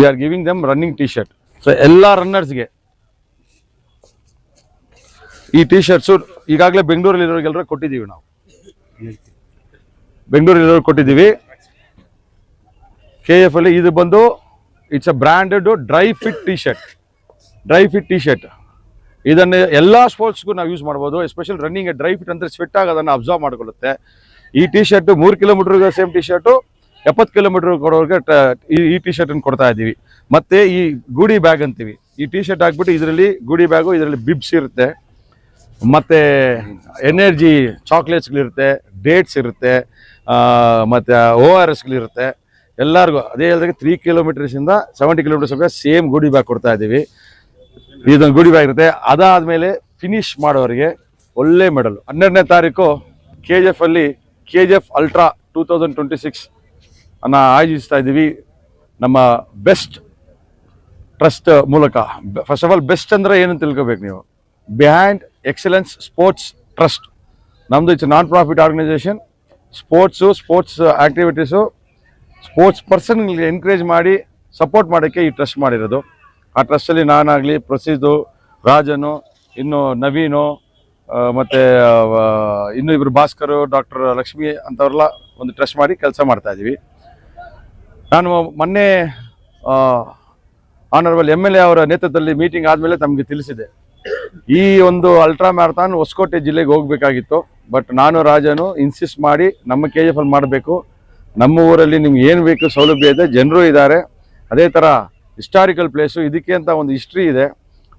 V are giving dum running T shirt. So ಎಲ್ಲ ರನ್ನರ್ಸ್ಗೆ ಈ T shirts ಈಗಾಗಲೇ ಬೆಂಗಳೂರಲ್ಲಿರೋರಿಗೆಲ್ಲರೂ ಕೊಟ್ಟಿದ್ದೀವಿ. ನಾವು ಬೆಂಗಳೂರಲ್ಲಿರೋರು ಕೊಟ್ಟಿದ್ದೀವಿ. KF ಅಲ್ಲಿ ಇದು ಬಂದು it's a branded dry fit T shirt. ಇದನ್ನು ಎಲ್ಲ ಸ್ಪೋರ್ಟ್ಸ್ಗೂ ನಾವು ಯೂಸ್ ಮಾಡ್ಬೋದು. ಎಸ್ಪೆಷಲ್ ರನ್ನಿಂಗ್ ಡ್ರೈ ಫಿಟ್ ಅಂದರೆ ಸ್ವೆಟ್ ಆಗೋದನ್ನು ಅಬ್ಸರ್ವ್ ಮಾಡ್ಕೊಳ್ಳುತ್ತೆ. ಈ ಟಿ ಶರ್ಟ್ 3 ಕಿಲೋಮೀಟರ್ಗೆ ಸೇಮ್ ಟಿ ಶರ್ಟು 70 ಕಿಲೋಮೀಟರ್ ಕೊಡೋರಿಗೆ ಈ ಟಿ ಶರ್ಟನ್ನು ಕೊಡ್ತಾ ಇದ್ದೀವಿ. ಮತ್ತು ಈ ಗೂಡಿ ಬ್ಯಾಗ್ ಅಂತೀವಿ. ಈ ಟಿ ಶರ್ಟ್ ಹಾಕ್ಬಿಟ್ಟು ಇದರಲ್ಲಿ ಗೂಡಿ ಬ್ಯಾಗು, ಇದರಲ್ಲಿ ಬಿಬ್ಸ್ ಇರುತ್ತೆ, ಮತ್ತು ಎನರ್ಜಿ ಚಾಕ್ಲೇಟ್ಸ್ಗಳಿರುತ್ತೆ, ಡೇಟ್ಸ್ ಇರುತ್ತೆ, ಮತ್ತು ORSಗಳಿರುತ್ತೆ. ಎಲ್ಲರಿಗೂ ಅದೇ ಹೇಳಿದಾಗ 3 ಕಿಲೋಮೀಟರ್ಸಿಂದ 70 ಕಿಲೋಮೀಟರ್ಸ್ ಸೇಮ್ ಗೂಡಿ ಬ್ಯಾಗ್ ಕೊಡ್ತಾ ಇದ್ದೀವಿ. ಇದೊಂದು ಗೂಡಿ ಬ್ಯಾಗ್ ಇರುತ್ತೆ. ಅದಾದಮೇಲೆ ಫಿನಿಶ್ ಮಾಡೋರಿಗೆ ಒಳ್ಳೆ ಮೆಡಲು 12ನೇ ತಾರೀಕು KGF ಅಲ್ಲಿ KGF ಅಲ್ಟ್ರಾ 2026 ಅನ್ನು ಆಯೋಜಿಸ್ತಾ ಇದ್ದೀವಿ ನಮ್ಮ ಬೆಸ್ಟ್ ಟ್ರಸ್ಟ್ ಮೂಲಕ. ಫಸ್ಟ್ ಆಫ್ ಆಲ್ ಬೆಸ್ಟ್ ಅಂದರೆ ಏನು ತಿಳ್ಕೊಬೇಕು ನೀವು. ಬಿಹೈಂಡ್ ಎಕ್ಸಲೆನ್ಸ್ ಸ್ಪೋರ್ಟ್ಸ್ ಟ್ರಸ್ಟ್ ನಮ್ಮದು. It's non profit organisation. Sports activities, sports ಪರ್ಸನ್ಗಳಿಗೆ ಎನ್ಕರೇಜ್ ಮಾಡಿ ಸಪೋರ್ಟ್ ಮಾಡೋಕ್ಕೆ ಈ ಟ್ರಸ್ಟ್ ಮಾಡಿರೋದು. ಆ ಟ್ರಸ್ಟಲ್ಲಿ ನಾನಾಗಲಿ, ಪ್ರಸಿದ್ದು, ರಾಜನು, ಇನ್ನು ನವೀನು, ಮತ್ತು ಇನ್ನೂ ಇಬ್ಬರು ಭಾಸ್ಕರು, ಡಾಕ್ಟರ್ ಲಕ್ಷ್ಮಿ ಅಂಥವ್ರೆಲ್ಲ ಒಂದು ಟ್ರಸ್ಟ್ ಮಾಡಿ ಕೆಲಸ ಮಾಡ್ತಾಯಿದ್ದೀವಿ. ನಾನು ಮೊನ್ನೆ ಆನರಬಲ್ MLA ಅವರ ನೇತೃತ್ವದಲ್ಲಿ ಮೀಟಿಂಗ್ ಆದಮೇಲೆ ತಮಗೆ ತಿಳಿಸಿದೆ, ಈ ಒಂದು ಅಲ್ಟ್ರಾ ಮ್ಯಾರಥಾನ್ ಹೊಸಕೋಟೆ ಜಿಲ್ಲೆಗೆ ಹೋಗಬೇಕಾಗಿತ್ತು. ಬಟ್ ನಾನು ರಾಜನು ಇನ್ಸಿಸ್ಟ್ ಮಾಡಿ ನಮ್ಮ KGF ಅಲ್ಲಿ ಮಾಡಬೇಕು. ನಮ್ಮ ಊರಲ್ಲಿ ನಿಮ್ಗೆ ಏನು ಬೇಕು ಸೌಲಭ್ಯ ಇದೆ, ಜನರು ಇದ್ದಾರೆ. ಅದೇ ಥರ ಹಿಸ್ಟಾರಿಕಲ್ ಪ್ಲೇಸು, ಇದಕ್ಕೆ ಅಂತ ಒಂದು ಹಿಸ್ಟ್ರಿ ಇದೆ.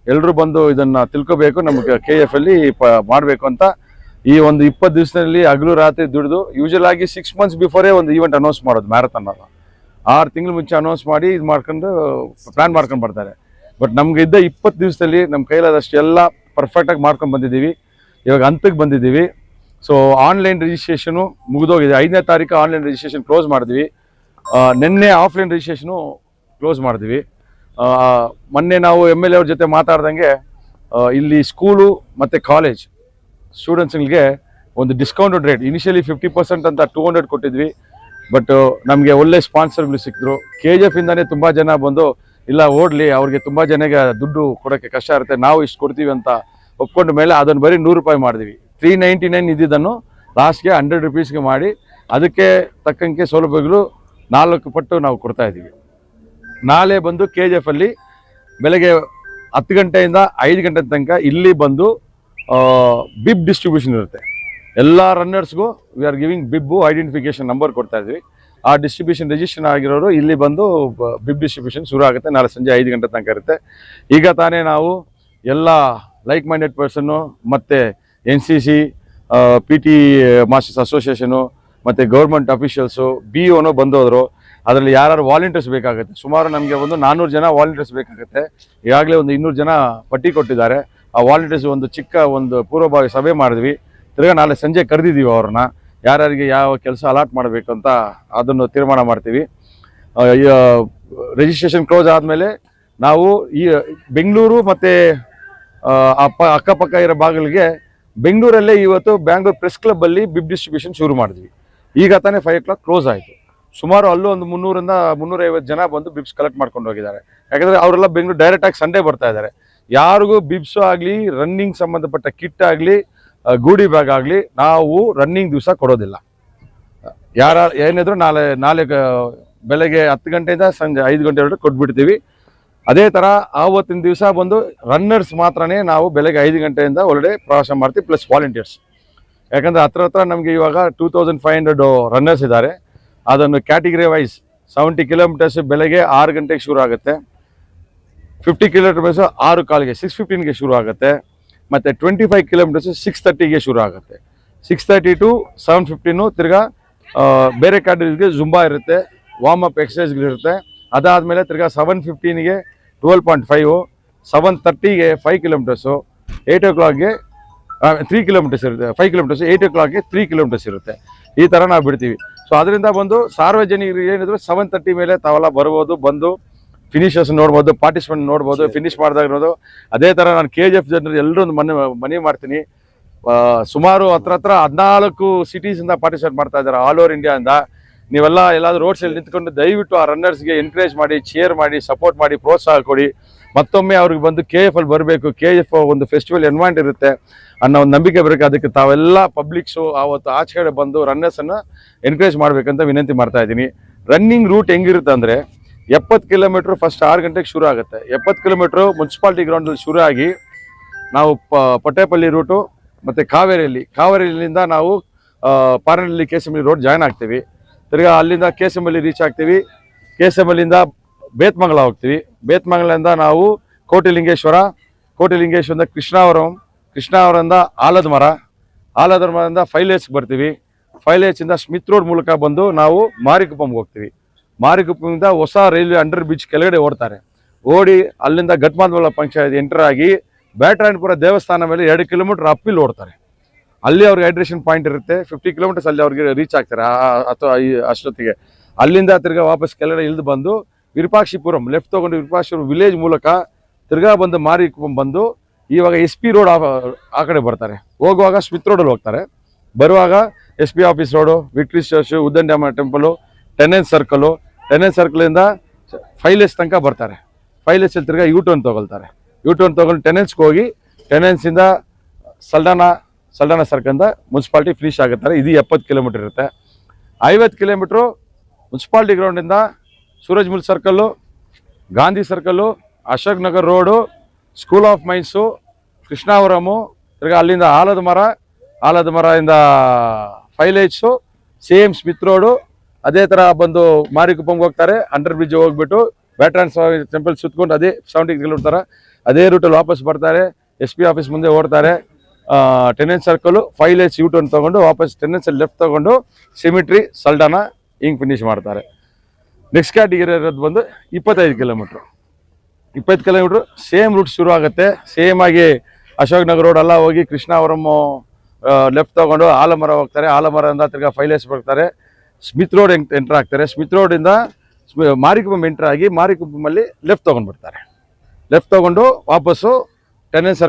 ಎಲ್ಲರೂ ಬಂದು ಇದನ್ನು ತಿಳ್ಕೋಬೇಕು, ನಮಗೆ KGF ಅಲ್ಲಿ ಮಾಡಬೇಕು ಅಂತ ಈ ಒಂದು 20 ದಿವಸದಲ್ಲಿ ಹಗಲು ರಾತ್ರಿ ದುಡಿದು, ಯೂಶಲ್ ಆಗಿ 6 ಮಂತ್ಸ್ ಬಿಫೋರೇ ಒಂದು ಈವೆಂಟ್ ಅನೌನ್ಸ್ ಮಾಡೋದು ಮ್ಯಾರಥಾನ್. 6 ತಿಂಗಳು ಮುಂಚೆ ಅನೌನ್ಸ್ ಮಾಡಿ ಇದು ಮಾಡ್ಕೊಂಡು ಪ್ಲ್ಯಾನ್ ಮಾಡ್ಕೊಂಡು ಬರ್ತಾರೆ. ಬಟ್ ನಮ್ಗೆ ಇದ್ದ 20 ದಿವಸದಲ್ಲಿ ನಮ್ಮ ಕೈಲಾದಷ್ಟು ಎಲ್ಲ ಪರ್ಫೆಕ್ಟಾಗಿ ಮಾಡ್ಕೊಂಡು ಬಂದಿದ್ದೀವಿ. ಇವಾಗ ಹಂತಕ್ಕೆ ಬಂದಿದ್ದೀವಿ. ಸೊ ಆನ್ಲೈನ್ ರಿಜಿಸ್ಟ್ರೇಷನು ಮುಗಿದೋಗಿದೆ. 5ನೇ ತಾರೀಕು ಆನ್ಲೈನ್ ರಿಜಿಸ್ಟ್ರೇಷನ್ ಕ್ಲೋಸ್ ಮಾಡಿದ್ವಿ. ನಿನ್ನೆ ಆಫ್ಲೈನ್ ರಿಜಿಸ್ಟ್ರೇಷನು ಕ್ಲೋಸ್ ಮಾಡಿದ್ವಿ. ಮೊನ್ನೆ ನಾವು MLA ಅವ್ರ ಜೊತೆ ಮಾತಾಡ್ದಂಗೆ ಇಲ್ಲಿ ಸ್ಕೂಲು ಮತ್ತು ಕಾಲೇಜ್ ಸ್ಟೂಡೆಂಟ್ಸ್ಗಳಿಗೆ ಒಂದು ಡಿಸ್ಕೌಂಟೆಡ್ ರೇಟ್, ಇನಿಷಿಯಲಿ 50% ಅಂತ 200 ಕೊಟ್ಟಿದ್ವಿ. ಬಟ್ ನಮಗೆ ಒಳ್ಳೆ ಸ್ಪಾನ್ಸರ್ಗಳು ಸಿಕ್ಕಿದ್ರು. KGF ಇಂದಾನೇ ತುಂಬ ಜನ ಬಂದು ಇಲ್ಲ ಓಡಲಿ, ಅವ್ರಿಗೆ ತುಂಬ ಜನಗೆ ದುಡ್ಡು ಕೊಡೋಕ್ಕೆ ಕಷ್ಟ ಇರುತ್ತೆ, ನಾವು ಇಷ್ಟು ಕೊಡ್ತೀವಿ ಅಂತ ಒಪ್ಕೊಂಡ ಮೇಲೆ ಅದನ್ನು ಬರೀ 100 ರೂಪಾಯಿ ಮಾಡಿದ್ವಿ. 399 ಇದ್ದಿದ್ದನ್ನು ಲಾಸ್ಟ್ಗೆ 100 ರೂಪೀಸ್ಗೆ ಮಾಡಿ ಅದಕ್ಕೆ ತಕ್ಕಂಗೆ ಸೌಲಭ್ಯಗಳು 4 ಪಟ್ಟು ನಾವು ಕೊಡ್ತಾ ಇದ್ದೀವಿ. ನಾಳೆ ಬಂದು KGF ಅಲ್ಲಿ ಬೆಳಗ್ಗೆ 10 ಗಂಟೆಯಿಂದ 5 ಗಂಟೆ ತನಕ ಇಲ್ಲಿ ಬಂದು ಬಿಬ್ ಡಿಸ್ಟ್ರಿಬ್ಯೂಷನ್ ಇರುತ್ತೆ. ಎಲ್ಲ ರನ್ನರ್ಸ್ಗೂ we are giving bib identification number ಕೊಡ್ತಾ ಇದ್ವಿ. ಆ ಡಿಸ್ಟ್ರಿಬ್ಯೂಷನ್ ರಿಜಿಸ್ಟ್ರೇಷನ್ ಆಗಿರೋರು ಇಲ್ಲಿ ಬಂದು ಬಿಬ್ ಡಿಸ್ಟ್ರಿಬ್ಯೂಷನ್ ಶುರು ಆಗುತ್ತೆ. ನಾಳೆ ಸಂಜೆ 5 ಗಂಟೆ ತನಕ ಇರುತ್ತೆ. ಈಗ ತಾನೇ ನಾವು ಎಲ್ಲ ಲೈಕ್ ಮೈಂಡೆಡ್ ಪರ್ಸನ್ನು ಮತ್ತು NCC, PT ಮಾಸ್ಟರ್ಸ್ ಅಸೋಸಿಯೇಷನು ಮತ್ತು ಗೌರ್ಮೆಂಟ್ ಅಫಿಷಿಯಲ್ಸು, BOನು ಬಂದೋದ್ರು. ಅದರಲ್ಲಿ ಯಾರು ವಾಲಂಟಿಯರ್ಸ್ ಬೇಕಾಗುತ್ತೆ, ಸುಮಾರು ನಮಗೆ ಒಂದು 400 ಜನ ವಾಲಂಟಿಯರ್ಸ್ ಬೇಕಾಗುತ್ತೆ. ಈಗಾಗಲೇ ಒಂದು 200 ಜನ ಪಟ್ಟಿ ಕೊಟ್ಟಿದ್ದಾರೆ. ಆ ವಾಲಂಟಿಯರ್ಸ್ ಒಂದು ಚಿಕ್ಕ ಒಂದು ಪೂರ್ವಭಾವಿ ಸಭೆ ಮಾಡಿದ್ವಿ. ತಿರ್ಗಾ ನಾಳೆ ಸಂಜೆ ಕರೆದಿದ್ದೀವಿ ಅವ್ರನ್ನ, ಯಾರ್ಯಾರಿಗೆ ಯಾವ ಕೆಲಸ ಅಲಾಟ್ ಮಾಡಬೇಕು ಅಂತ ಅದನ್ನು ತೀರ್ಮಾನ ಮಾಡ್ತೀವಿ. ರಿಜಿಸ್ಟ್ರೇಷನ್ ಕ್ಲೋಸ್ ಆದಮೇಲೆ ನಾವು ಈ ಬೆಂಗಳೂರು ಮತ್ತು ಅಕ್ಕಪಕ್ಕ ಇರೋ ಭಾಗಗಳಿಗೆ ಬೆಂಗಳೂರಲ್ಲೇ ಇವತ್ತು ಬ್ಯಾಂಗ್ಳೂರ್ ಪ್ರೆಸ್ ಕ್ಲಬ್ಬಲ್ಲಿ ಬಿಬ್ ಡಿಸ್ಟ್ರಿಬ್ಯೂಷನ್ ಶುರು ಮಾಡಿದ್ವಿ. ಈಗ ತಾನೇ 5 o'clock ಕ್ಲೋಸ್ ಆಯಿತು. ಸುಮಾರು ಅಲ್ಲೂ ಒಂದು 300ರಿಂದ 350 ಜನ ಬಂದು ಬಿಬ್ಸ್ ಕಲೆಕ್ಟ್ ಮಾಡ್ಕೊಂಡು ಹೋಗಿದ್ದಾರೆ. ಯಾಕಂದರೆ ಅವರೆಲ್ಲ ಬೆಂಗಳೂರು ಡೈರೆಕ್ಟಾಗಿ ಸಂಡೇ ಬರ್ತಾ ಇದ್ದಾರೆ. ಯಾರಿಗೂ ಬಿಬ್ಸು ಆಗಲಿ, ರನ್ನಿಂಗ್ ಸಂಬಂಧಪಟ್ಟ ಕಿಟ್ ಆಗಲಿ, ಗೂಡಿ ಬ್ಯಾಗ್ ಆಗಲಿ ನಾವು ರನ್ನಿಂಗ್ ದಿವಸ ಕೊಡೋದಿಲ್ಲ. ಏನಿದ್ರು ನಾಳೆ ಬೆಳಗ್ಗೆ 10 ಗಂಟೆಯಿಂದ ಸಂಜೆ 5 ಗಂಟೆವರೆಗೆ ಕೊಟ್ಬಿಡ್ತೀವಿ. ಅದೇ ಥರ ಆವತ್ತಿನ ದಿವಸ ಬಂದು ರನ್ನರ್ಸ್ ಮಾತ್ರನೇ ನಾವು ಬೆಳಗ್ಗೆ 5 ಗಂಟೆಯಿಂದ ಒಳಗಡೆ ಪ್ರವಾಸ ಮಾಡ್ತೀವಿ, ಪ್ಲಸ್ ವಾಲಂಟಿಯರ್ಸ್. ಯಾಕಂದರೆ ಹತ್ರ ನಮಗೆ ಇವಾಗ 2500 ರನ್ನರ್ಸ್ ಇದ್ದಾರೆ. ಅದನ್ನು ಕ್ಯಾಟಗರಿ ವೈಸ್ 70 ಕಿಲೋಮೀಟರ್ಸ್ ಬೆಳಗ್ಗೆ 6 ಗಂಟೆಗೆ ಶುರು ಆಗುತ್ತೆ, 50 ಕಿಲೋಮೀಟರ್ಸ್ 6:15ಗೆ 6:15ಗೆ ಶುರು ಆಗುತ್ತೆ, ಮತ್ತು 25 ಕಿಲೋಮೀಟರ್ಸ್ 6:30ಗೆ ಶುರು ಆಗುತ್ತೆ. 6:30 to 7:15 ತಿರ್ಗಾ ಬೇರೆ ಕ್ಯಾಟಗರಿಗೆ ಜುಂಬಾ ಇರುತ್ತೆ, ವಾರ್ಮ್ ಅಪ್ ಎಕ್ಸಸೈಸ್ಗಳಿರುತ್ತೆ. ಅದಾದಮೇಲೆ ತಿರ್ಗಾ 7:15ಗೆ 12.5, 7:30ಗೆ 5 ಕಿಲೋಮೀಟರ್ಸು, 8 o'clockಗೆ 3 ಕಿಲೋಮೀಟರ್ಸ್ ಇರುತ್ತೆ, 5 ಕಿಲೋಮೀಟರ್ಸ್, 8 o'clockಗೆ 3 ಕಿಲೋಮೀಟರ್ಸ್ ಇರುತ್ತೆ. ಈ ಥರ ನಾವು ಬಿಡ್ತೀವಿ. ಸೊ ಅದರಿಂದ ಬಂದು ಸಾರ್ವಜನಿಕರಿಗೆ ಏನಿದ್ರು 7:30 ಮೇಲೆ ತಾವೆಲ್ಲ ಬರ್ಬೋದು, ಬಂದು ಫಿನಿಷರ್ಸ್ ನೋಡ್ಬೋದು, ಪಾರ್ಟಿಸಿಪೆಂಟ್ ನೋಡ್ಬೋದು, ಫಿನಿಶ್ ಮಾಡಿದಾಗ ಇರೋದು. ಅದೇ ಥರ ನಾನು KGF ಜನರು ಎಲ್ಲರೂ ಮನವಿ ಮಾಡ್ತೀನಿ. ಸುಮಾರು ಹತ್ರ 14 ಸಿಟೀಸಿಂದ ಪಾರ್ಟಿಸಿಪೇಟ್ ಮಾಡ್ತಾ ಇದ್ದಾರೆ, ಆಲ್ ಓವರ್ ಇಂಡಿಯಾದಿಂದ. ನೀವೆಲ್ಲ ಎಲ್ಲಾದ್ರೂ ರೋಡ್ ಸೈಡ್ ನಿಂತ್ಕೊಂಡು ದಯವಿಟ್ಟು ಆ ರನ್ನರ್ಸ್ಗೆ ಎನ್ಕರೇಜ್ ಮಾಡಿ, ಚೇರ್ ಮಾಡಿ, ಸಪೋರ್ಟ್ ಮಾಡಿ, ಪ್ರೋತ್ಸಾಹ ಕೊಡಿ. ಮತ್ತೊಮ್ಮೆ ಅವ್ರಿಗೆ ಬಂದು KF ಅಲ್ಲಿ ಬರಬೇಕು, KF ಒಂದು ಫೆಸ್ಟಿವಲ್ ಎನ್ವೈರನ್ಮೆಂಟ್ ಇರುತ್ತೆ ಅನ್ನೋ ಒಂದು ನಂಬಿಕೆ ಬರಬೇಕು. ಅದಕ್ಕೆ ತಾವೆಲ್ಲ ಪಬ್ಲಿಕ್ಸು ಆವತ್ತು ಆಚೆ ಕಡೆ ಬಂದು ರನ್ನರ್ಸನ್ನು ಎನ್ಕರೇಜ್ ಮಾಡಬೇಕಂತ ವಿನಂತಿ ಮಾಡ್ತಾ ಇದ್ದೀನಿ. ರನ್ನಿಂಗ್ ರೂಟ್ ಹೆಂಗಿರುತ್ತೆ ಅಂದರೆ 70 ಕಿಲೋಮೀಟ್ರ್ ಫಸ್ಟ್ 6 ಗಂಟೆಗೆ ಶುರು ಆಗುತ್ತೆ. 70 ಕಿಲೋಮೀಟ್ರು ಮುನ್ಸಿಪಾಲ್ಟಿ ಗ್ರೌಂಡಲ್ಲಿ ಶುರು ಆಗಿ ನಾವು ಪಟ್ಟೇಪಲ್ಲಿ ರೂಟು ಮತ್ತು ಕಾವೇರಿಯಿಂದ ನಾವು ಪಾರನಹಳ್ಳಿ KSML ರೋಡ್ ಜಾಯ್ನ್ ಆಗ್ತೀವಿ. ತಿರ್ಗಾ ಅಲ್ಲಿಂದ KSML ರೀಚ್ ಆಗ್ತೀವಿ. KSMLಯಿಂದ ಬೇತ್ಮಂಗಲ ಹೋಗ್ತೀವಿ. ಬೇತ್ಮಂಗಲದಿಂದ ನಾವು ಕೋಟಿಲಿಂಗೇಶ್ವರದಿಂದ ಕೃಷ್ಣಾವರದಿಂದ ಆಲದ ಮರದಿಂದ 5H ಬರ್ತೀವಿ. 5Hಯಿಂದ ಸ್ಮಿತ್ ರೋಡ್ ಮೂಲಕ ಬಂದು ನಾವು ಮಾರಿಕುಪ್ಪಂಗೆ ಹೋಗ್ತೀವಿ. ಮಾರಿಕುಪ್ಪದಿಂದ ಹೊಸ ರೈಲ್ವೆ ಅಂಡರ್ ಬ್ರಿಡ್ಜ್ ಕೆಳಗಡೆ ಓಡಿ ಅಲ್ಲಿಂದ ಘಟ್ಮಾದಮಲ ಪಂಚಾಯತ್ ಎಂಟರ್ ಆಗಿ ಬ್ಯಾಟರಾಯನಪುರ ದೇವಸ್ಥಾನ ಮೇಲೆ 2 ಕಿಲೋಮೀಟರ್ ಅಪ್ಪಿಲ್ ಓಡ್ತಾರೆ. ಅಲ್ಲಿ ಅವ್ರಿಗೆ ಹೈಡ್ರೇಷನ್ ಪಾಯಿಂಟ್ ಇರುತ್ತೆ. 50 ಕಿಲೋಮೀಟರ್ಸ್ ಅಲ್ಲಿ ಅವ್ರಿಗೆ ರೀಚ್ ಆಗ್ತಾರೆ ಅಥವಾ ಅಷ್ಟೊತ್ತಿಗೆ. ಅಲ್ಲಿಂದ ತಿರ್ಗಾ ವಾಪಸ್ ಕೆಳಗಡೆ ಇಳಿದು ಬಂದು ವಿರೂಪಾಕ್ಷಿಪುರಂ ಲೆಫ್ಟ್ ತೊಗೊಂಡು ವಿರೂಪಾಕ್ಷಿಪುರಂ ವಿಲೇಜ್ ಮೂಲಕ ತಿರ್ಗಾ ಬಂದು ಮಾರಿಕುಪ್ಪಂ ಬಂದು ಇವಾಗ SP ರೋಡ್ ಆ ಕಡೆ ಬರ್ತಾರೆ. ಹೋಗುವಾಗ ಸ್ಮಿತ್ ರೋಡಲ್ಲಿ ಹೋಗ್ತಾರೆ. ಬರುವಾಗ SP office road, victory church, ಉದ್ದಂಡ್ಯಾಮ ಟೆಂಪಲು, ಟೆನೆನ್ಸ್ ಸರ್ಕಲಿಂದ 5H ತನಕ ಬರ್ತಾರೆ. 5H ಅಲ್ಲಿ ತಿರ್ಗಾ U-ಟರ್ನ್ ತೊಗೊಳ್ತಾರೆ. U-ಟರ್ನ್ ತೊಗೊಂಡು ಟೆನೆನ್ಸ್ಗೆ ಹೋಗಿ ಟೆನೆನ್ಸಿಂದ ಸಲ್ಡಾನ ಸರ್ಕಲಿಂದ ಮುನ್ಸಿಪಾಲ್ಟಿ ಫಿನಿಶ್ ಆಗುತ್ತಾರೆ. ಇದು 70 ಕಿಲೋಮೀಟರ್ ಇರುತ್ತೆ. 50 ಕಿಲೋಮೀಟ್ರು ಮುನ್ಸಿಪಾಲ್ಟಿ ಗ್ರೌಂಡಿಂದ Surajmal circle, Gandhi circle, Ashok Nagar road, school of mines, Krishnavaram, ತಿರ್ಗಾ ಅಲ್ಲಿಂದ ಆಲದ ಮರದಿಂದ 5H, ಸೇಮ್ ಸ್ಮಿತ್ ರೋಡು. ಅದೇ ಥರ ಬಂದು ಮಾರಿಕುಪ್ಪಂಗೆ ಹೋಗ್ತಾರೆ. ಅಂಡರ್ ಬ್ರಿಡ್ಜ್ ಹೋಗ್ಬಿಟ್ಟು ಬ್ಯಾಟ್ರಾಯನ್ ಸ್ವಾಮಿ ಟೆಂಪಲ್ ಸುತ್ಕೊಂಡು ಅದೇ 70 ಕಿಲೋಮೀಟರ್ ಅದೇ ರೂಟಲ್ಲಿ ವಾಪಸ್ ಬರ್ತಾರೆ. SP ಆಫೀಸ್ ಮುಂದೆ ಓಡ್ತಾರೆ. ಟೆನೆನ್ಸ್ ಸರ್ಕಲ್ಲು 5H U-ಟರ್ನ್ ತೊಗೊಂಡು ವಾಪಸ್ ಟೆನೆನ್ಸಲ್ಲಿ ಲೆಫ್ಟ್ ತೊಗೊಂಡು ಸಿಮಿಟ್ರಿ ಸಲ್ಡಾನ ಹಿಂಗೆ ಫಿನಿಶ್ ಮಾಡ್ತಾರೆ. ನೆಕ್ಸ್ಟ್ ಕ್ಯಾಟಗಿರಿ ಇರೋದು ಬಂದು 25 ಕಿಲೋಮೀಟ್ರು. 20 ಕಿಲೋಮೀಟ್ರು ಸೇಮ್ ರೂಟ್ ಶುರು ಆಗುತ್ತೆ. ಸೇಮ್ ಆಗಿ ಅಶೋಕ್ ನಗರ್ ರೋಡ್ ಎಲ್ಲ ಹೋಗಿ ಕೃಷ್ಣಾವರಂ ಲೆಫ್ಟ್ ತೊಗೊಂಡು ಆಲಮರ ಹೋಗ್ತಾರೆ. ಆಲಮರದಿಂದ ತಿರ್ಗಾ 5H ಬರ್ತಾರೆ. ಸ್ಮಿತ್ ರೋಡ್ ಎಂಟರ್ ಆಗ್ತಾರೆ. ಸ್ಮಿತ್ ರೋಡಿಂದ ಮಾರಿಕುಪ್ಪಂ ಎಂಟರ್ ಆಗಿ ಮಾರಿಕುಪ್ಪಮಲ್ಲಿ ಲೆಫ್ಟ್ ತೊಗೊಂಡ್ಬಿಡ್ತಾರೆ. ಲೆಫ್ಟ್ ತೊಗೊಂಡು ವಾಪಸ್ಸು tenants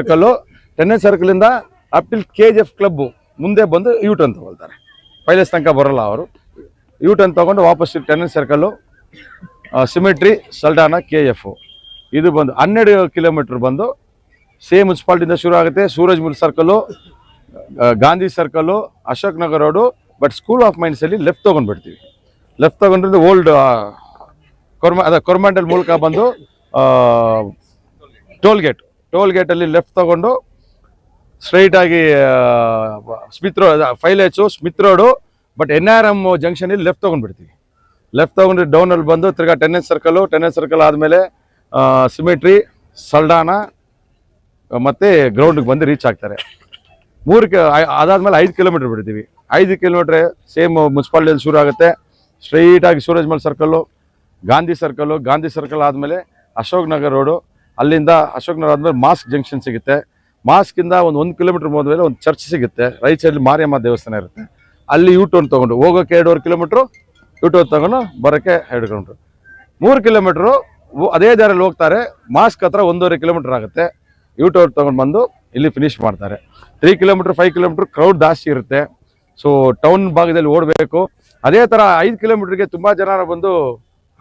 ಸರ್ಕಲಿಂದ up till KGF club ಮುಂದೆ ಬಂದು U-ಟರ್ನ್ ತೊಗೊಳ್ತಾರೆ. 5H ತನಕ ಬರೋಲ್ಲ ಅವರು. U-ಟರ್ನ್ ತೊಗೊಂಡು ವಾಪಸ್ ಟೆನೆನ್ಸ್ ಸರ್ಕಲ್ಲು, ಸಿಮಿಟ್ರಿ, ಸಲ್ಡಾನ, KF. ಇದು ಬಂದು 12 ಕಿಲೋಮೀಟ್ರ್ ಬಂದು ಸೇಮ್ ಮುನ್ಸಿಪಾಲ್ಟಿಯಿಂದ ಶುರು ಆಗುತ್ತೆ. Surajmal circle, Gandhi circle, Ashok Nagar road. But school of ಮೈನ್ಸಲ್ಲಿ ಲೆಫ್ಟ್ ತೊಗೊಂಡ್ಬಿಡ್ತೀವಿ. ಲೆಫ್ಟ್ ತೊಗೊಂಡ್ರೆ ಓಲ್ಡ್ ಕೊರ್ಮಂಡಲ್ ಮೂಲಕ ಬಂದು ಟೋಲ್ ಗೇಟಲ್ಲಿ ಲೆಫ್ಟ್ ತೊಗೊಂಡು ಸ್ಟ್ರೈಟಾಗಿ Smith road 5H Smith road. But NRM ಜಂಕ್ಷನಲ್ಲಿ ಲೆಫ್ಟ್ ತೊಗೊಂಡ್ಬಿಡ್ತೀವಿ. ಲೆಫ್ಟ್ ತೊಗೊಂಡು ಡೌನಲ್ಲಿ ಬಂದು ತಿರ್ಗಾ ಟೆನೆನ್ಸ್ ಸರ್ಕಲ್ ಆದಮೇಲೆ ಸಿಮಿಟ್ರಿ, ಸಲ್ಡಾನ ಮತ್ತು ಗ್ರೌಂಡಿಗೆ ಬಂದು ರೀಚ್ ಆಗ್ತಾರೆ. ಅದಾದಮೇಲೆ 5 ಕಿಲೋಮೀಟ್ರ್ ಬಿಡ್ತೀವಿ. 5 ಕಿಲೋಮೀಟ್ರ್ ಸೇಮ್ ಮುನ್ಸಿಪಾಲ್ಟಿಯಲ್ಲಿ ಶುರು ಆಗುತ್ತೆ. ಸ್ಟ್ರೈಟಾಗಿ ಸೂರಜ್ಮಲ್ ಸರ್ಕಲ್ಲು, ಗಾಂಧಿ ಸರ್ಕಲ್ ಆದಮೇಲೆ ಅಶೋಕ್ ನಗರ್ ರೋಡು. ಅಲ್ಲಿಂದ ಅಶೋಕ್ ನಗರ್ ಆದಮೇಲೆ ಮಾಸ್ಕ್ ಜಂಕ್ಷನ್ ಸಿಗುತ್ತೆ. ಮಾಸ್ಕಿಂದ ಒಂದು ಕಿಲೋಮೀಟ್ರ್ ಹೋದ್ಮೇಲೆ ಒಂದು ಚರ್ಚ್ ಸಿಗುತ್ತೆ. ರೈಟ್ ಸೈಡಲ್ಲಿ ಮಾರಿಯಮ್ಮ ದೇವಸ್ಥಾನ ಇರುತ್ತೆ. ಅಲ್ಲಿ U-ಟರ್ನ್ ತೊಗೊಂಡು ಹೋಗೋಕ್ಕೆ 2.5 ಕಿಲೋಮೀಟ್ರು, U-ಟರ್ನ್ ತೊಗೊಂಡು ಬರೋಕ್ಕೆ 2 ಕಿಲೋಮೀಟ್ರು. 3 ಕಿಲೋಮೀಟ್ರು ಅದೇ ದಾರಿಯಲ್ಲಿ ಹೋಗ್ತಾರೆ. ಮಾಸ್ಕ್ ಹತ್ರ 1.5 ಕಿಲೋಮೀಟ್ರ್ ಆಗುತ್ತೆ. U-ಟರ್ನ್ ತೊಗೊಂಡು ಬಂದು ಇಲ್ಲಿ ಫಿನಿಶ್ ಮಾಡ್ತಾರೆ. 3 ಕಿಲೋಮೀಟ್ರ್ 5 ಕಿಲೋಮೀಟ್ರ್ ಕ್ರೌಡ್ ಜಾಸ್ತಿ ಇರುತ್ತೆ. ಸೊ ಟೌನ್ ಭಾಗದಲ್ಲಿ ಓಡಬೇಕು. ಅದೇ ಥರ 5 ಕಿಲೋಮೀಟ್ರಿಗೆ ತುಂಬ ಜನ ಬಂದು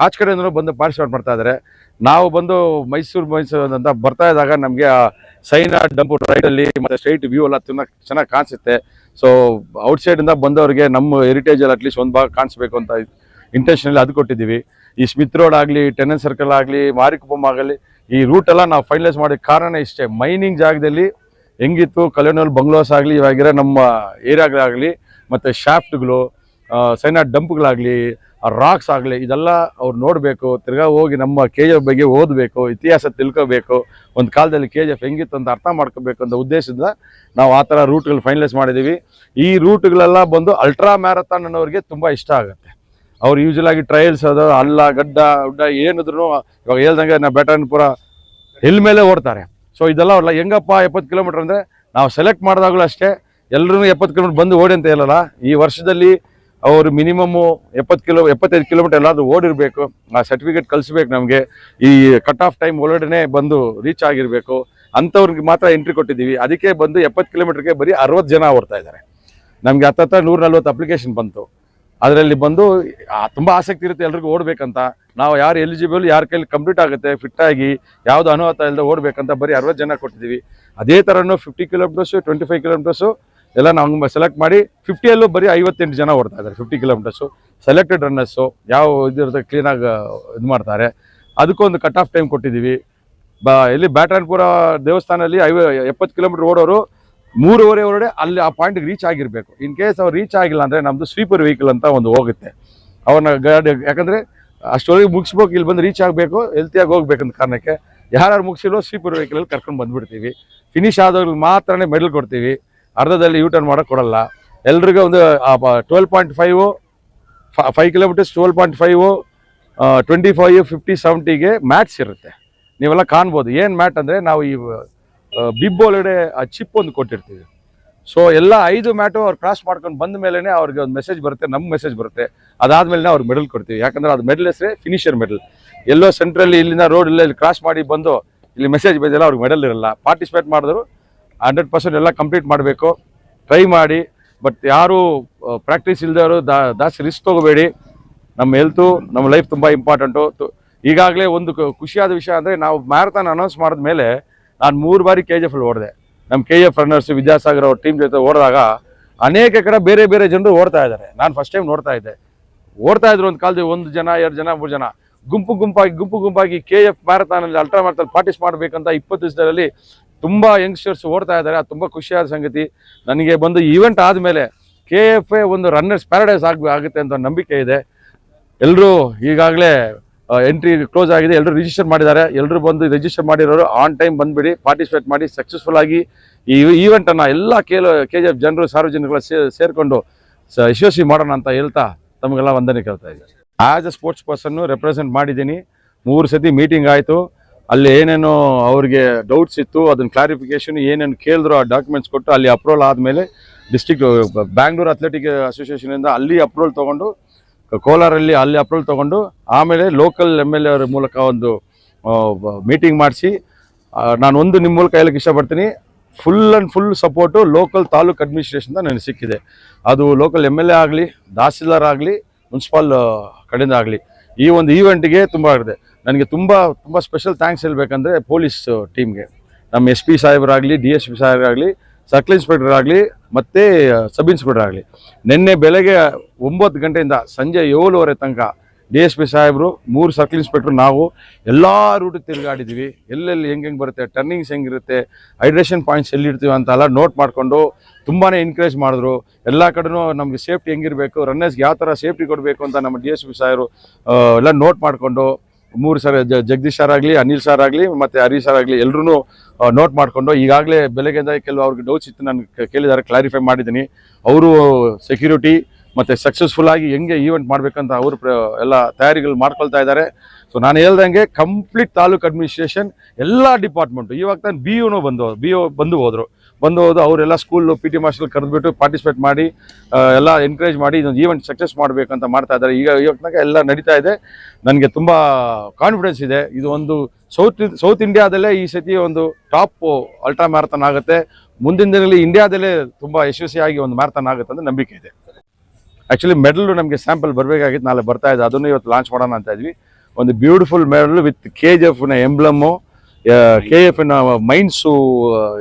ಆಚೆ ಕಡೆಯಿಂದ ಬಂದು ಪಾರ್ಟಿಸಿಪೇಟ್ ಮಾಡ್ತಾ ಇದ್ದಾರೆ. ನಾವು ಬಂದು ಮೈಸೂರು ಅಂತ ಬರ್ತಾ ಇದ್ದಾಗ ನಮಗೆ ಸೈನಾ ಡಂಪು ರೈಡಲ್ಲಿ ಮತ್ತು ಸ್ಟ್ರೈಟ್ ವ್ಯೂ ಎಲ್ಲ ಚೆನ್ನಾಗಿ ಕಾಣಿಸುತ್ತೆ. ಸೊ ಔಟ್ಸೈಡಿಂದ ಬಂದವರಿಗೆ ನಮ್ಮ ಹೆರಿಟೇಜಲ್ಲಿ ಅಟ್ಲೀಸ್ಟ್ ಒಂದು ಭಾಗ ಕಾಣಿಸ್ಬೇಕು ಅಂತ ಇಂಟೆನ್ಷನಲ್ಲಿ ಅದು ಕೊಟ್ಟಿದ್ದೀವಿ. ಈ ಸ್ಮಿತ್ ರೋಡ್ ಆಗಲಿ, ಟೆನೆನ್ಸ್ ಸರ್ಕಲ್ ಆಗಲಿ, ಮಾರಿಕುಪ್ಪಂ ಆಗಲಿ, ಈ ರೂಟೆಲ್ಲ ನಾವು ಫೈನಲೈಸ್ ಮಾಡೋಕ್ಕೆ ಕಾರಣ ಇಷ್ಟೇ. ಮೈನಿಂಗ್ ಜಾಗದಲ್ಲಿ ಹೆಂಗಿತ್ತು ಕಲೆನಲ್ ಬಂಗ್ಲೋಸ್ ಆಗಲಿ, ಇವಾಗಿರೋ ನಮ್ಮ ಏರಿಯಾಗಳಾಗಲಿ, ಮತ್ತು ಶಾಫ್ಟ್ಗಳು, ಸೈನಾ ಡಂಪ್ಗಳಾಗಲಿ, ರಾಕ್ಸ್ ಆಗಲಿ, ಇದೆಲ್ಲ ಅವ್ರು ನೋಡಬೇಕು. ತಿರ್ಗಾ ಹೋಗಿ ನಮ್ಮ KGF ಬಗ್ಗೆ ಓದಬೇಕು, ಇತಿಹಾಸ ತಿಳ್ಕೋಬೇಕು, ಒಂದು ಕಾಲದಲ್ಲಿ KGF ಹೆಂಗಿತ್ತು ಅಂತ ಅರ್ಥ ಮಾಡ್ಕೋಬೇಕು ಅಂತ ಉದ್ದೇಶದಿಂದ ನಾವು ಆ ಥರ ರೂಟ್ಗಳು ಫೈನಲೈಸ್ ಮಾಡಿದ್ದೀವಿ. ಈ ರೂಟ್ಗಳೆಲ್ಲ ಬಂದು ಅಲ್ಟ್ರಾ ಮ್ಯಾರಥಾನ್ ಅನ್ನೋರಿಗೆ ತುಂಬ ಇಷ್ಟ ಆಗುತ್ತೆ. ಅವ್ರು ಯೂಶಲಾಗಿ ಟ್ರಯಲ್ಸ್ ಅದು ಹಳ್ಳ ಗಡ್ಡ ಏನಿದ್ರು ಇವಾಗ ಹೇಳ್ದಂಗೆ ನಾವು ಬ್ಯಾಟರಾಯನಪುರ ಹಿಲ್ ಮೇಲೆ ಓಡ್ತಾರೆ. ಸೊ ಇದೆಲ್ಲ ಅವ್ರಲ್ಲ ಹೆಂಗಪ್ಪ 70 ಕಿಲೋಮೀಟ್ರ್ ಅಂದರೆ ನಾವು ಸೆಲೆಕ್ಟ್ ಮಾಡಿದಾಗಲೂ ಅಷ್ಟೇ ಎಲ್ಲರೂ 70 ಕಿಲೋಮೀಟ್ರ್ ಬಂದು ಓಡಿ ಅಂತ ಹೇಳಲ್ಲ. ಈ ವರ್ಷದಲ್ಲಿ ಅವರು ಮಿನಿಮಮ್ಮು 75 ಕಿಲೋಮೀಟ್ರ್ ಎಲ್ಲಾದರೂ ಓಡಿರಬೇಕು. ಆ ಸರ್ಟಿಫಿಕೇಟ್ ಕಳಿಸ್ಬೇಕು ನಮಗೆ. ಈ ಕಟ್ ಆಫ್ ಟೈಮ್ ಒಳಗಡೆ ಬಂದು ರೀಚ್ ಆಗಿರಬೇಕು. ಅಂಥವ್ರಿಗೆ ಮಾತ್ರ ಎಂಟ್ರಿ ಕೊಟ್ಟಿದ್ದೀವಿ. ಅದಕ್ಕೆ ಬಂದು 70 ಕಿಲೋಮೀಟ್ರಿಗೆ ಬರೀ 60 ಜನ ಓಡ್ತಾ ಇದ್ದಾರೆ. ನಮಗೆ ಹತ್ತತ್ರ 140 ಅಪ್ಲಿಕೇಶನ್ ಬಂತು. ಅದರಲ್ಲಿ ಬಂದು ತುಂಬ ಆಸಕ್ತಿ ಇರುತ್ತೆ ಎಲ್ರಿಗೂ ಓಡಬೇಕಂತ. ನಾವು ಯಾರು ಎಲಿಜಿಬಲ್, ಯಾರ ಕೈಲಿ ಕಂಪ್ಲೀಟ್ ಆಗುತ್ತೆ ಫಿಟ್ಟಾಗಿ ಯಾವುದು ಅನುವಾತ ಇಲ್ಲದೆ ಓಡಬೇಕಂತ ಬರೀ 60 ಜನ ಕೊಟ್ಟಿದ್ದೀವಿ. ಅದೇ ಥರನೂ 50 ಕಿಲೋಮೀಟರ್ಸು 25 ಕಿಲೋಮೀಟರ್ಸು ಎಲ್ಲ ನಾವು ಸೆಲೆಕ್ಟ್ ಮಾಡಿ 50ಯಲ್ಲೂ ಬರೀ 58 ಜನ ಓಡ್ತಾ ಇದ್ದಾರೆ. 50 ಕಿಲೋಮೀಟರ್ಸು ಸೆಲೆಕ್ಟೆಡ್ ರನ್ನರ್ಸು ಯಾವ ಇದಿರುತ್ತೆ ಕ್ಲೀನಾಗಿ ಇದು ಮಾಡ್ತಾರೆ. ಅದಕ್ಕೊಂದು ಕಟ್ ಆಫ್ ಟೈಮ್ ಕೊಟ್ಟಿದ್ದೀವಿ. ಎಲ್ಲಿ ಬ್ಯಾಟರಾಯನಪುರ ದೇವಸ್ಥಾನದಲ್ಲಿ 70 ಕಿಲೋಮೀಟರ್ ಓಡೋರು 3:30 ಒಳಗಡೆ ಅಲ್ಲಿ ಆ ಪಾಯಿಂಟ್ಗೆ ರೀಚ್ ಆಗಿರಬೇಕು. ಇನ್ ಕೇಸ್ ಅವ್ರು ರೀಚ್ ಆಗಿಲ್ಲ ಅಂದರೆ ನಮ್ಮದು ಸ್ವೀಪರ್ ವೆಹಿಕಲ್ ಅಂತ ಒಂದು ಹೋಗುತ್ತೆ ಅವ್ರನ್ನ ಗಾಡಿ, ಯಾಕಂದರೆ ಅಷ್ಟೊಳಗೆ ಮುಗಿಸ್ಬೇಕು, ಇಲ್ಲಿ ಬಂದು ರೀಚ್ ಆಗಬೇಕು, ಹೆಲ್ತಿಯಾಗಿ ಹೋಗ್ಬೇಕಂತ ಕಾರಣಕ್ಕೆ ಯಾರು ಮುಗಿಸಿರೋ ಸ್ವೀಪರ್ ವೆಹಿಕಲಲ್ಲಿ ಕರ್ಕೊಂಡು ಬಂದುಬಿಡ್ತೀವಿ. ಫಿನಿಶ್ ಆದವ್ರಿಗೆ ಮಾತ್ರನೇ ಮೆಡಲ್ ಕೊಡ್ತೀವಿ, ಅರ್ಧದಲ್ಲಿ ಯೂಟರ್ನ್ ಮಾಡೋಕ್ಕೆ ಕೊಡಲ್ಲ. ಎಲ್ರಿಗೂ ಒಂದು 5 ಕಿಲೋಮೀಟರ್ಸ್ 12.5 25 50 70ಗೆ ಮ್ಯಾಟ್ಸ್ ಇರುತ್ತೆ. ನೀವೆಲ್ಲ ಕಾಣ್ಬೋದು ಏನು ಮ್ಯಾಟ್ ಅಂದರೆ ನಾವು ಈ ಬಿಬ್ ಒಳಗಡೆ ಆ ಚಿಪ್ ಒಂದು ಕೊಟ್ಟಿರ್ತೀವಿ. ಸೊ ಎಲ್ಲ 5 ಮ್ಯಾಟು ಅವ್ರು ಕ್ರಾಸ್ ಮಾಡ್ಕೊಂಡು ಬಂದ ಮೇಲೆ ಅವ್ರಿಗೆ ಒಂದು ಮೆಸೇಜ್ ಬರುತ್ತೆ, ನಮ್ಮ ಮೆಸೇಜ್ ಬರುತ್ತೆ. ಅದಾದಮೇಲೆ ಅವ್ರಿಗೆ ಮೆಡಲ್ ಕೊಡ್ತೀವಿ. ಯಾಕಂದರೆ ಅದು ಮೆಡಲ್ ಹೆಸರೇ ಫಿನಿಷರ್ ಮೆಡಲ್. ಎಲ್ಲೋ ಸೆಂಟ್ರಲ್ಲಿ ಇಲ್ಲಿಂದ ರೋಡ್ ಇಲ್ಲಿ ಕ್ರಾಸ್ ಮಾಡಿ ಬಂದು ಇಲ್ಲಿ ಮೆಸೇಜ್ ಬಂದಿಲ್ಲ, ಅವ್ರಿಗೆ ಮೆಡಲ್ ಇರಲ್ಲ. ಪಾರ್ಟಿಸಿಪೇಟ್ ಮಾಡಿದ್ರು 100% ಎಲ್ಲ ಕಂಪ್ಲೀಟ್ ಮಾಡಬೇಕು, ಟ್ರೈ ಮಾಡಿ. ಬಟ್ ಯಾರು ಪ್ರಾಕ್ಟೀಸ್ ಇಲ್ಲದವರು ಜಾಸ್ತಿ ರಿಸ್ಕ್ ತೊಗೋಬೇಡಿ. ನಮ್ಮ ಹೆಲ್ತು ನಮ್ಮ ಲೈಫ್ ತುಂಬ ಇಂಪಾರ್ಟೆಂಟು. ಈಗಾಗಲೇ ಒಂದು ಖುಷಿಯಾದ ವಿಷಯ ಅಂದರೆ ನಾವು ಮ್ಯಾರಥಾನ್ ಅನೌನ್ಸ್ ಮಾಡಿದ್ಮೇಲೆ ನಾನು 3 ಬಾರಿ KGF ಓಡಿದೆ. ನಮ್ಮ KF ರನ್ನರ್ಸ್ ವಿದ್ಯಾಸಾಗರ್ ಅವ್ರ ಟೀಮ್ ಜೊತೆ ಓಡಿದಾಗ ಅನೇಕ ಕಡೆ ಬೇರೆ ಬೇರೆ ಜನರು ಓಡ್ತಾ ಇದ್ದಾರೆ. ನಾನು ಫಸ್ಟ್ ಟೈಮ್ ನೋಡ್ತಾ ಇದ್ದೆ. ಓಡ್ತಾ ಇದ್ರು ಒಂದು ಕಾಲದಲ್ಲಿ 1 ಜನ 2 ಜನ 3 ಜನ ಗುಂಪಾಗಿ KF ಮ್ಯಾರಥಾನಲ್ಲಿ ಅಲ್ಟ್ರಾ ಮ್ಯಾರಥಾನ್ ಪಾರ್ಟಿಸಿಪೇಟ್ ಮಾಡಬೇಕಂತ 20 ದಿವಸದಲ್ಲಿ ತುಂಬ ಯಂಗ್ಸ್ಟರ್ಸ್ ಓಡ್ತಾ ಇದ್ದಾರೆ. ಅದು ತುಂಬ ಖುಷಿಯಾದ ಸಂಗತಿ. ನನಗೆ ಬಂದು ಈವೆಂಟ್ ಆದಮೇಲೆ KF ಒಂದು ರನ್ನರ್ಸ್ ಪ್ಯಾರಡೈಸ್ ಆಗುತ್ತೆ ಅಂತ ನಂಬಿಕೆ ಇದೆ. ಎಲ್ಲರೂ ಈಗಾಗಲೇ ಎಂಟ್ರಿ ಕ್ಲೋಸ್ ಆಗಿದೆ, ಎಲ್ಲರೂ ರಿಜಿಸ್ಟರ್ ಮಾಡಿದ್ದಾರೆ. ಎಲ್ಲರೂ ಬಂದು ರಿಜಿಸ್ಟರ್ ಮಾಡಿರೋರು ಆನ್ ಟೈಮ್ ಬಂದುಬಿಡಿ, ಪಾರ್ಟಿಸಿಪೇಟ್ ಮಾಡಿ ಸಕ್ಸಸ್ಫುಲ್ ಆಗಿ ಈ ಈವೆಂಟನ್ನು ಎಲ್ಲ KGF ಜನರು ಸಾರ್ವಜನಿಕರು ಸೇರಿಕೊಂಡು ಯಶಸ್ವಿ ಮಾಡೋಣ ಅಂತ ಹೇಳ್ತಾ ತಮಗೆಲ್ಲ ವಂದನೆ ಕೇಳ್ತಾ ಇದ್ದೀನಿ. As a sports person represent ಮಾಡಿದ್ದೀನಿ. 3 ಸತಿ ಮೀಟಿಂಗ್ ಆಯಿತು. ಅಲ್ಲಿ ಏನೇನು ಅವ್ರಿಗೆ ಡೌಟ್ಸ್ ಇತ್ತು ಅದನ್ನು ಕ್ಲಾರಿಫಿಕೇಷನ್ ಏನೇನು ಕೇಳಿದ್ರು ಆ ಡಾಕ್ಯುಮೆಂಟ್ಸ್ ಕೊಟ್ಟು ಅಲ್ಲಿ ಅಪ್ರೂವಲ್ ಆದಮೇಲೆ ಡಿಸ್ಟ್ರಿಕ್ಟ್ ಬ್ಯಾಂಗ್ಳೂರು ಅಥ್ಲೆಟಿಕ್ ಅಸೋಸಿಯೇಷನಿಂದ ಅಲ್ಲಿ ಅಪ್ರೂವಲ್ ತೊಗೊಂಡು, ಕೋಲಾರಲ್ಲಿ ಅಲ್ಲಿ ಅಪ್ರೂವಲ್ ತೊಗೊಂಡು, ಆಮೇಲೆ ಲೋಕಲ್ MLA ಅವರ ಮೂಲಕ ಒಂದು ಮೀಟಿಂಗ್ ಮಾಡಿಸಿ ನಾನು ಒಂದು ನಿಮ್ಮ ಮೂಲಕ ಹೇಳಕ್ಕೆ ಇಷ್ಟಪಡ್ತೀನಿ. Full support local taluk administration ನನಗೆ ಸಿಕ್ಕಿದೆ. ಅದು ಲೋಕಲ್ MLA ಆಗಲಿ, ತಹಸೀಲ್ದಾರ್ ಆಗಲಿ, ಮುನ್ಸಿಪಲ್ ಕಡೆಯಿಂದ ಆಗಲಿ ಈ ಒಂದು ಈವೆಂಟ್ಗೆ ತುಂಬ ಆಗಿದೆ. ನನಗೆ ತುಂಬ ಸ್ಪೆಷಲ್ ಥ್ಯಾಂಕ್ಸ್ ಹೇಳಬೇಕಂದ್ರೆ ಪೊಲೀಸ್ ಟೀಮ್ಗೆ, ನಮ್ಮ SP ಸಾಹೇಬರಾಗಲಿ, DSP ಸಾಹೇಬರಾಗಲಿ, ಸರ್ಕಲ್ ಇನ್ಸ್ಪೆಕ್ಟರ್ ಆಗಲಿ ಮತ್ತು ಸಬ್ ಇನ್ಸ್ಪೆಕ್ಟರ್ ಆಗಲಿ. ನಿನ್ನೆ ಬೆಳಗ್ಗೆ 9 ಗಂಟೆಯಿಂದ ಸಂಜೆ 7:30 ತನಕ DSP ಸಾಹೇಬರು, 3 ಸರ್ಕಲ್ ಇನ್ಸ್ಪೆಕ್ಟ್ರು, ನಾವು ಎಲ್ಲ ರೂಟ್ ತಿರುಗಾಡಿದ್ದೀವಿ. ಎಲ್ಲೆಲ್ಲಿ ಹೆಂಗೆ ಬರುತ್ತೆ, ಟರ್ನಿಂಗ್ಸ್ ಹೆಂಗಿರುತ್ತೆ, ಹೈಡ್ರೇಷನ್ ಪಾಯಿಂಟ್ಸ್ ಎಲ್ಲಿರ್ತೀವಿ ಅಂತೆಲ್ಲ ನೋಟ್ ಮಾಡಿಕೊಂಡು ತುಂಬಾ ಎನ್ಕರೇಜ್ ಮಾಡಿದ್ರು. ಎಲ್ಲ ಕಡೆನೂ ನಮಗೆ ಸೇಫ್ಟಿ ಹೆಂಗಿರಬೇಕು, ರನ್ನರ್ಸ್ಗೆ ಯಾವ ಥರ ಸೇಫ್ಟಿ ಕೊಡಬೇಕು ಅಂತ ನಮ್ಮ DSP ಸಾಹೇಬರು ಎಲ್ಲ ನೋಟ್ ಮಾಡಿಕೊಂಡು 3 ಸರ್ ಜಗದೀಶ್ ಸರ್ ಆಗಲಿ, ಅನಿಲ್ ಸರ್ ಆಗಲಿ ಮತ್ತು ಹರೀಶ್ ಸರ್ ಆಗಲಿ ಎಲ್ಲರೂ ನೋಟ್ ಮಾಡಿಕೊಂಡು ಈಗಾಗಲೇ ಬೆಳಗ್ಗೆಯಿಂದ ಕೆಲವು ಅವ್ರಿಗೆ ಡೌಟ್ಸ್ ಇತ್ತು, ನಾನು ಕೇಳಿದ್ದಾರೆ, ಕ್ಲಾರಿಫೈ ಮಾಡಿದ್ದೀನಿ. ಅವರು ಸೆಕ್ಯೂರಿಟಿ ಮತ್ತು ಸಕ್ಸಸ್ಫುಲ್ಲಾಗಿ ಹೆಂಗೆ ಈವೆಂಟ್ ಮಾಡಬೇಕಂತ ಅವರು ಎಲ್ಲ ತಯಾರಿಗಳು ಮಾಡ್ಕೊಳ್ತಾ ಇದ್ದಾರೆ. ಸೊ ನಾನು ಹೇಳ್ದಂಗೆ ಕಂಪ್ಲೀಟ್ ತಾಲೂಕು ಅಡ್ಮಿನಿಸ್ಟ್ರೇಷನ್ ಎಲ್ಲ ಡಿಪಾರ್ಟ್ಮೆಂಟು ಇವಾಗ ತಾನು BO ಬಂದು ಹೋದರು. ಅವರೆಲ್ಲ ಸ್ಕೂಲು PT ಮಾಸ್ಟರ್ ಕರೆದುಬಿಟ್ಟು ಪಾರ್ಟಿಸಿಪೇಟ್ ಮಾಡಿ ಎಲ್ಲ ಎನ್ಕರೇಜ್ ಮಾಡಿ ಇದೊಂದು ಈವೆಂಟ್ ಸಕ್ಸಸ್ ಮಾಡಬೇಕಂತ ಮಾಡ್ತಾ ಇದ್ದಾರೆ. ಇವಾಗ ಎಲ್ಲ ನಡೀತಾ ಇದೆ. ನನಗೆ ತುಂಬ ಕಾನ್ಫಿಡೆನ್ಸ್ ಇದೆ. ಇದು ಒಂದು ಸೌತ್ ಇಂಡಿಯಾದಲ್ಲೇ ಈ ಸತಿ ಒಂದು ಟಾಪ್ ಅಲ್ಟ್ರಾ ಮ್ಯಾರಥಾನ್ ಆಗುತ್ತೆ. ಮುಂದಿನ ದಿನಗಳಲ್ಲಿ ಇಂಡಿಯಾದಲ್ಲೇ ತುಂಬ ಯಶಸ್ವಿಯಾಗಿ ಒಂದು ಮ್ಯಾರಥಾನ್ ಆಗುತ್ತೆ ಅಂತ ನಂಬಿಕೆ ಇದೆ. ಆ್ಯಕ್ಚುಲಿ ಮೆಡಲು ನಮಗೆ ಸ್ಯಾಂಪಲ್ ಬರಬೇಕಾಗಿತ್ತು, ನಾಳೆ ಬರ್ತಾ ಇದೆ. ಅದನ್ನು ಇವತ್ತು ಲಾಂಚ್ ಮಾಡೋಣ ಅಂತ ಇದ್ವಿ. ಒಂದು ಬ್ಯೂಟಿಫುಲ್ ಮೆಡಲ್ ವಿತ್ KGFನ ಎಂಬ್ಲಮ್ಮು, KFನ ಮೈನ್ಸು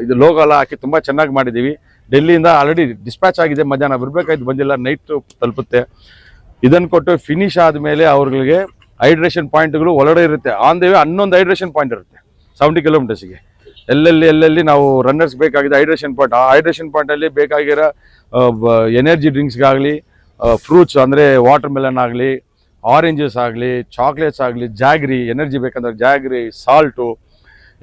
ಇದು ಲೋಗೋ ಎಲ್ಲ ಹಾಕಿ ತುಂಬ ಚೆನ್ನಾಗಿ ಮಾಡಿದ್ದೀವಿ. ಡೆಲ್ಲಿಯಿಂದ ಆಲ್ರೆಡಿ ಡಿಸ್ಪ್ಯಾಚ್ ಆಗಿದೆ, ಮಧ್ಯಾಹ್ನ ಬರಬೇಕಾಯ್ತು, ಬಂದಿಲ್ಲ, ನೈಟ್ ತಲುಪುತ್ತೆ. ಇದನ್ನು ಕೊಟ್ಟು ಫಿನಿಶ್ ಆದಮೇಲೆ ಅವ್ರಿಗೆ ಹೈಡ್ರೇಷನ್ ಪಾಯಿಂಟ್ಗಳು ಒಳಗಡೆ ಇರುತ್ತೆ. On the way 11 hydration point ಇರುತ್ತೆ 70 ಕಿಲೋಮೀಟರ್ಸ್ಗೆ. ಎಲ್ಲೆಲ್ಲಿ ನಾವು ರನ್ನರ್ಸ್ ಬೇಕಾಗಿದೆ ಹೈಡ್ರೇಷನ್ ಪಾಯಿಂಟ್, ಆ ಹೈಡ್ರೇಷನ್ ಪಾಯಿಂಟಲ್ಲಿ ಬೇಕಾಗಿರೋ ಎನರ್ಜಿ ಡ್ರಿಂಕ್ಸ್ಗಾಗಲಿ, ಫ್ರೂಟ್ಸ್ ಅಂದರೆ ವಾಟರ್ ಮೆಲನ್ ಆಗಲಿ, ಆರೆಂಜಸ್ ಆಗಲಿ, ಚಾಕ್ಲೇಟ್ಸ್ ಆಗಲಿ, ಜಾಗ್ರಿ ಎನರ್ಜಿ ಬೇಕಂದ್ರೆ ಜಾಗ್ರಿ, ಸಾಲ್ಟು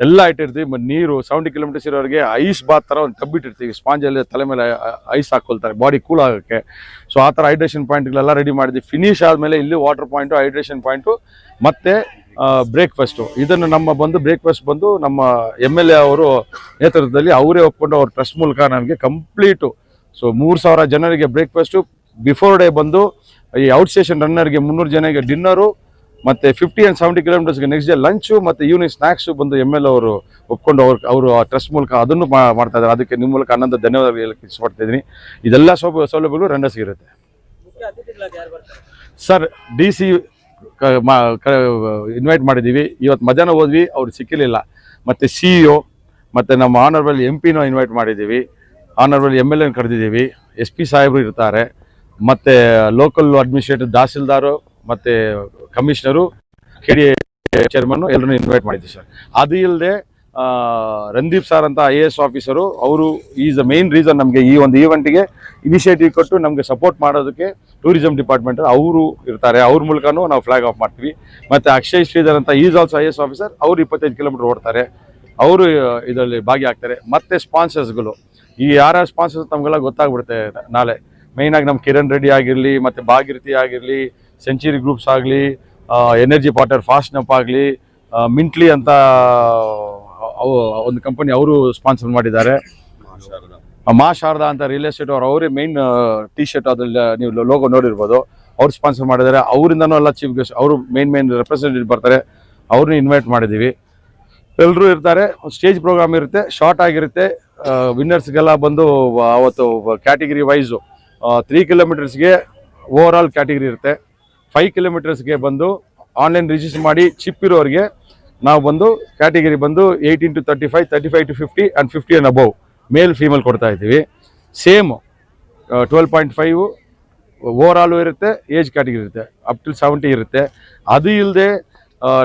ಎಲ್ಲ ಇಟ್ಟಿರ್ತೀವಿ. ಮತ್ತು ನೀರು 70 ಕಿಲೋಮೀಟರ್ಸ್ ಇರೋರಿಗೆ ಐಸ್ ಬಾತ್ ಥರ ಒಂದು ಟಬ್ ಇಟ್ಟಿರ್ತೀವಿ. ಸ್ಪಾಂಜಲ್ಲಿ ತಲೆ ಮೇಲೆ ಐಸ್ ಹಾಕ್ಕೊಳ್ತಾರೆ ಬಾಡಿ ಕೂಲ್ ಆಗೋಕ್ಕೆ. ಸೊ ಆ ಥರ ಹೈಡ್ರೇಷನ್ ಪಾಯಿಂಟ್ಗಳೆಲ್ಲ ರೆಡಿ ಮಾಡಿದ್ವಿ. ಫಿನಿಶ್ ಆದಮೇಲೆ ಇಲ್ಲಿ ವಾಟರ್ ಪಾಯಿಂಟು, ಹೈಡ್ರೇಷನ್ ಪಾಯಿಂಟು ಮತ್ತು ಬ್ರೇಕ್ಫಾಸ್ಟು. ಇದನ್ನು ಬ್ರೇಕ್ಫಾಸ್ಟ್ ಬಂದು ನಮ್ಮ MLA ಅವರು ನೇತೃತ್ವದಲ್ಲಿ ಅವರೇ ಒಪ್ಕೊಂಡು ಅವ್ರ ಟ್ರಸ್ಟ್ ಮೂಲಕ ನಮಗೆ ಕಂಪ್ಲೀಟು. ಸೊ 3000 ಜನರಿಗೆ ಬ್ರೇಕ್ಫಾಸ್ಟು, ಬಿಫೋರ್ ಡೇ ಬಂದು ಈ ಔಟ್ ಸ್ಟೇಷನ್ ರನ್ನರ್ಗೆ 300 ಜನರಿಗೆ ಡಿನ್ನರು, ಮತ್ತು 50 and 70 ಕಿಲೋಮೀಟರ್ಸ್ಗೆ ನೆಕ್ಸ್ಟ್ ಡೇ ಲಂಚು ಮತ್ತು ಈವ್ನಿಂಗ್ ಸ್ನ್ಯಾಕ್ಸು ಬಂದು MLA ಅವರು ಒಪ್ಕೊಂಡು ಅವರು ಆ ಟ್ರಸ್ಟ್ ಮೂಲಕ ಅದನ್ನು ಮಾಡ್ತಾ ಇದ್ದಾರೆ. ಅದಕ್ಕೆ ನಿಮ್ಮ ಮೂಲಕ ಧನ್ಯವಾದ ಹೇಳಕ್ಕೆ ಇಷ್ಟಪಡ್ತಿದ್ದೀನಿ. ಇದೆಲ್ಲ ಸೌಲಭ್ಯಗಳು ರನ್ನರ್ಸ್ಗೆ ಇರುತ್ತೆ. ಸರ್ DC ಇನ್ವೈಟ್ ಮಾಡಿದ್ದೀವಿ. ಇವತ್ತು ಮಧ್ಯಾಹ್ನ ಹೋದ್ವಿ, ಅವ್ರು ಸಿಕ್ಕಿರಲಿಲ್ಲ. ಮತ್ತು CEO ಮತ್ತು ನಮ್ಮ ಆನರಬಲ್ MP ಇನ್ವೈಟ್ ಮಾಡಿದ್ದೀವಿ. Honourable MLA ಕರೆದಿದ್ದೀವಿ. SP ಸಾಹೇಬರು ಇರ್ತಾರೆ, ಮತ್ತು ಲೋಕಲ್ ಅಡ್ಮಿನಿಸ್ಟ್ರೇಟಿವ್ ತಹಸೀಲ್ದಾರು ಮತ್ತು ಕಮಿಷನರು, KD ಚೇರ್ಮನ್ನು ಎಲ್ಲರೂ ಇನ್ವೈಟ್ ಮಾಡಿದ್ದೀವಿ ಸರ್. ಅದು ಇಲ್ಲದೆ ರಂದೀಪ್ ಸರ್ ಅಂತ IAS ಆಫೀಸರು, ಅವರು ಈಸ್ ದ ಮೇನ್ ರೀಸನ್ ನಮಗೆ ಈ ಒಂದು ಈವೆಂಟಿಗೆ ಇನಿಷಿಯೇಟಿವ್ ಕೊಟ್ಟು ನಮಗೆ ಸಪೋರ್ಟ್ ಮಾಡೋದಕ್ಕೆ. ಟೂರಿಸಂ ಡಿಪಾರ್ಟ್ಮೆಂಟ್ ಅವರು ಇರ್ತಾರೆ, ಅವ್ರ ಮೂಲಕನೂ ನಾವು ಫ್ಲಾಗ್ ಆಫ್ ಮಾಡ್ತೀವಿ. ಮತ್ತು ಅಕ್ಷಯ್ ಶ್ರೀಧರ್ ಅಂತ ಈಸ್ ಆಲ್ಸೋ IAS ಆಫೀಸರ್, ಅವರು 25 ಕಿಲೋಮೀಟರ್ ಓಡ್ತಾರೆ, ಅವರು ಇದರಲ್ಲಿ ಭಾಗಿಯಾಗ್ತಾರೆ. ಮತ್ತು ಸ್ಪಾನ್ಸರ್ಸ್ಗಳು, ಈ ಯಾರ್ಯಾರು ಸ್ಪಾನ್ಸರ್ಸ್ ತಮಗೆಲ್ಲ ಗೊತ್ತಾಗ್ಬಿಡುತ್ತೆ ನಾಳೆ. ಮೇಯ್ನಾಗಿ ನಮ್ಮ ಕಿರಣ್ ರೆಡ್ಡಿ ಆಗಿರಲಿ, ಮತ್ತು ಭಾಗೀರಥಿ ಆಗಿರಲಿ, ಸೆಂಚುರಿ ಗ್ರೂಪ್ಸ್ ಆಗಲಿ, ಎನರ್ಜಿ ವಾಟರ್ ಫಾಸ್ಟ್ನಪ್ ಆಗಲಿ, ಮಿಂಟ್ಲಿ ಅಂತ ಒಂದು ಕಂಪನಿ ಅವರು ಸ್ಪಾನ್ಸರ್ ಮಾಡಿದ್ದಾರೆ. ಮಾ ಶಾರದಾ ಅಂತ ರಿಯಲ್ ಎಸ್ಟೇಟ್ ಅವರೇ ಮೇನ್ ಟಿ ಶರ್ಟ್ ಅದ್ರಲ್ಲಿ ನೀವು ಲೋಗೋ ನೋಡಿರ್ಬೋದು, ಅವ್ರು ಸ್ಪಾನ್ಸರ್ ಮಾಡಿದ್ದಾರೆ. ಅವರಿಂದನೂ ಎಲ್ಲ ಚೀಫ್ ಗೆಸ್ಟ್ ಅವರು ಮೇನ್ ರೆಪ್ರೆಸೆಂಟೇಟಿವ್ ಬರ್ತಾರೆ, ಅವ್ರನ್ನ ಇನ್ವೈಟ್ ಮಾಡಿದ್ದೀವಿ. ಎಲ್ಲರೂ ಇರ್ತಾರೆ. ಸ್ಟೇಜ್ ಪ್ರೋಗ್ರಾಮ್ ಇರುತ್ತೆ, ಶಾರ್ಟ್ ಆಗಿರುತ್ತೆ. ವಿನ್ನರ್ಸ್ಗೆಲ್ಲ ಬಂದು ಅವತ್ತು ಕ್ಯಾಟಗಿರಿ ವೈಸು 3 ಕಿಲೋಮೀಟರ್ಸ್ಗೆ ಓವರ್ ಆಲ್ ಕ್ಯಾಟಗಿರಿ ಇರುತ್ತೆ. 5 ಕಿಲೋಮೀಟರ್ಸ್ಗೆ ಬಂದು ಆನ್ಲೈನ್ ರಿಜಿಸ್ಟರ್ ಮಾಡಿ ಚಿಪ್ ಇರೋರಿಗೆ ನಾವು ಬಂದು ಕ್ಯಾಟಗಿರಿ ಬಂದು 18 to 35, 35 to 50 and 50 and above mail female ಕೊಡ್ತಾ ಇದ್ದೀವಿ. ಸೇಮ್ 12.5 ಓವರ್ ಆಲು ಇರುತ್ತೆ, ಏಜ್ ಕ್ಯಾಟಗಿರಿ ಇರುತ್ತೆ, ಅಪ್ ಟು 70 ಇರುತ್ತೆ. ಅದು ಇಲ್ಲದೆ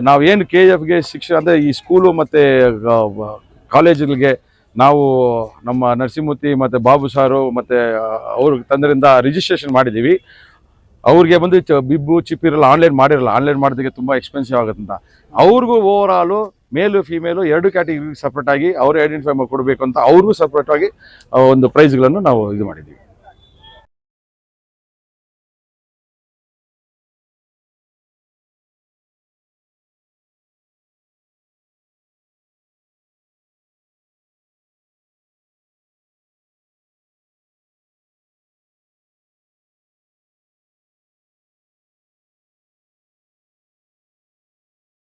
ನಾವೇನು KFಗೆ ಶಿಕ್ಷಣ ಅಂದರೆ ಈ ಸ್ಕೂಲು ಮತ್ತು ಕಾಲೇಜುಗಳಿಗೆ ನಾವು ನಮ್ಮ ನರಸಿಂಹಮೂರ್ತಿ ಮತ್ತು ಬಾಬು ಸಾರು ಮತ್ತು ಅವ್ರ ತಂದರಿಂದ ರಿಜಿಸ್ಟ್ರೇಷನ್ ಮಾಡಿದ್ದೀವಿ. ಅವ್ರಿಗೆ ಬಂದು ಬಿಬ್ಬು ಚಿಪ್ ಇರಲ್ಲ, ಆನ್ಲೈನ್ ಮಾಡೋದಕ್ಕೆ ತುಂಬ ಎಕ್ಸ್ಪೆನ್ಸಿವ್ ಆಗುತ್ತಂತ. ಅವ್ರಿಗೂ ಓವರ್ ಆಲು ಮೇಲು ಫಿಮೇಲು 2 ಕ್ಯಾಟಗಿರಿಗೆ ಸಪ್ರೇಟಾಗಿ ಅವರೇ ಐಡೆಂಟಿಫೈ ಮಾಡಿ ಕೊಡಬೇಕು ಅಂತ ಅವ್ರಿಗೂ ಸಪ್ರೇಟಾಗಿ ಒಂದು ಪ್ರೈಸ್ಗಳನ್ನು ನಾವು ಇದು ಮಾಡಿದ್ದೀವಿ.